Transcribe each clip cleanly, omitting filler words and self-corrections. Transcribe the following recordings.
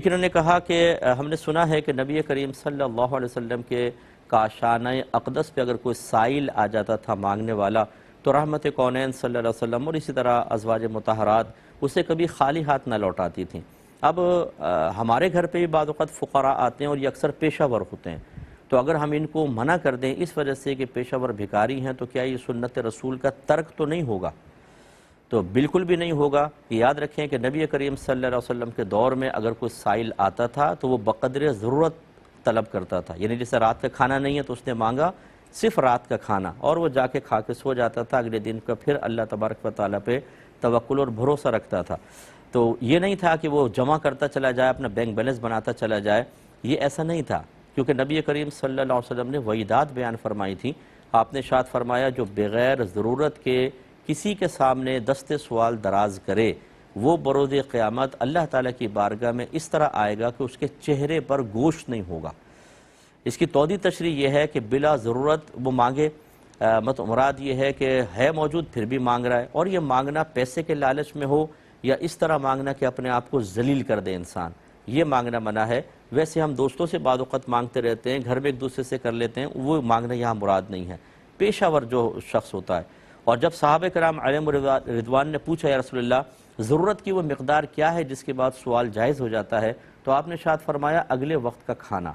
ایک انہوں نے کہا کہ ہم نے سنا ہے کہ نبی کریم صلی اللہ علیہ وسلم کے کاشانہ اقدس پہ اگر کوئی سائل آ جاتا تھا مانگنے والا تو رحمت کونین صلی اللہ علیہ وسلم اور اسی طرح ازواج مطہرات اسے کبھی خالی ہاتھ نہ لوٹاتی تھیں۔ اب ہمارے گھر پہ بھی بعض اوقات فقراء آتے ہیں اور یہ اکثر پیشہ ور ہوتے ہیں، تو اگر ہم ان کو منع کر دیں اس وجہ سے کہ پیشہ ور بھکاری ہیں تو کیا یہ سنت رسول کا ترک تو نہیں ہوگا؟ تو بالکل بھی نہیں ہوگا۔ یاد رکھیں کہ نبی کریم صلی اللہ علیہ وسلم کے دور میں اگر کوئی سائل آتا تھا تو وہ بقدر ضرورت طلب کرتا تھا، یعنی جیسے رات کا کھانا نہیں ہے تو اس نے مانگا صرف رات کا کھانا، اور وہ جا کے کھا کے سو جاتا تھا، اگلے دن کا پھر اللہ تبارک و تعالیٰ پہ توکل اور بھروسہ رکھتا تھا۔ تو یہ نہیں تھا کہ وہ جمع کرتا چلا جائے، اپنا بینک بیلنس بناتا چلا جائے، یہ ایسا نہیں تھا، کیونکہ نبی کریم صلی اللہ علیہ وسلم نے وعیدات بیان فرمائی تھی۔ آپ نے ارشاد فرمایا جو بغیر ضرورت کے کسی کے سامنے دست سوال دراز کرے وہ بروز قیامت اللہ تعالیٰ کی بارگاہ میں اس طرح آئے گا کہ اس کے چہرے پر گوشت نہیں ہوگا۔ اس کی توضیح تشریح یہ ہے کہ بلا ضرورت وہ مانگے، مراد یہ ہے کہ ہے موجود پھر بھی مانگ رہا ہے، اور یہ مانگنا پیسے کے لالچ میں ہو یا اس طرح مانگنا کہ اپنے آپ کو ذلیل کر دے انسان، یہ مانگنا منع ہے۔ ویسے ہم دوستوں سے بعض وقت مانگتے رہتے ہیں، گھر میں ایک دوسرے سے کر لیتے ہیں، وہ مانگنا یہاں مراد نہیں ہے۔ پیشہ ور جو شخص ہوتا ہے، اور جب صحابہ کرام علیہم رضوان نے پوچھا یا رسول اللہ ضرورت کی وہ مقدار کیا ہے جس کے بعد سوال جائز ہو جاتا ہے، تو آپ نے ارشاد فرمایا اگلے وقت کا کھانا،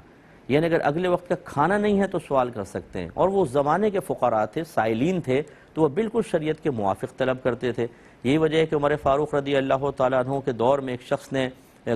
یعنی اگر اگلے وقت کا کھانا نہیں ہے تو سوال کر سکتے ہیں۔ اور وہ زمانے کے فقراء تھے، سائلین تھے، تو وہ بالکل شریعت کے موافق طلب کرتے تھے۔ یہی وجہ ہے کہ عمر فاروق رضی اللہ تعالیٰ عنہ کے دور میں ایک شخص نے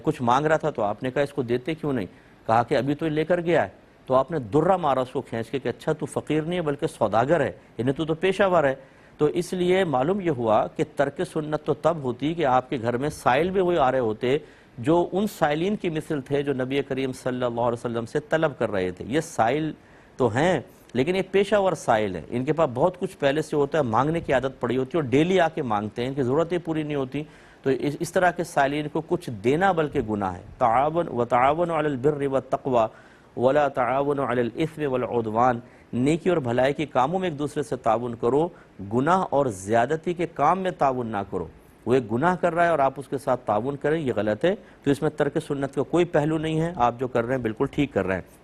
کچھ مانگ رہا تھا، تو آپ نے کہا اس کو دیتے کیوں نہیں؟ کہا کہ ابھی تو یہ لے کر گیا ہے، تو آپ نے درہ مارا اس کو کھینچ کے کہ اچھا تو فقیر نہیں ہے بلکہ سوداگر ہے، یعنی تو پیشہ ور ہے۔ تو اس لیے معلوم یہ ہوا کہ ترک سنت تو تب ہوتی کہ آپ کے گھر میں سائل بھی وہی آ رہے ہوتے جو ان سائلین کی مثل تھے جو نبی کریم صلی اللہ علیہ وسلم سے طلب کر رہے تھے۔ یہ سائل تو ہیں لیکن یہ پیشہ ور سائل ہیں، ان کے پاس بہت کچھ پہلے سے ہوتا ہے، مانگنے کی عادت پڑی ہوتی ہے اور ڈیلی آ کے مانگتے ہیں، ان کی ضرورتیں پوری نہیں ہوتی، تو اس طرح کے سائلین کو کچھ دینا بلکہ گناہ ہے۔ وتعاونوا علی البر والتقوی ولا تعاونوا علی الاثم والعدوان، نیکی اور بھلائی کے کاموں میں ایک دوسرے سے تعاون کرو، گناہ اور زیادتی کے کام میں تعاون نہ کرو۔ وہ ایک گناہ کر رہا ہے اور آپ اس کے ساتھ تعاون کریں، یہ غلط ہے۔ تو اس میں ترک سنت کا کوئی پہلو نہیں ہے، آپ جو کر رہے ہیں بالکل ٹھیک کر رہے ہیں۔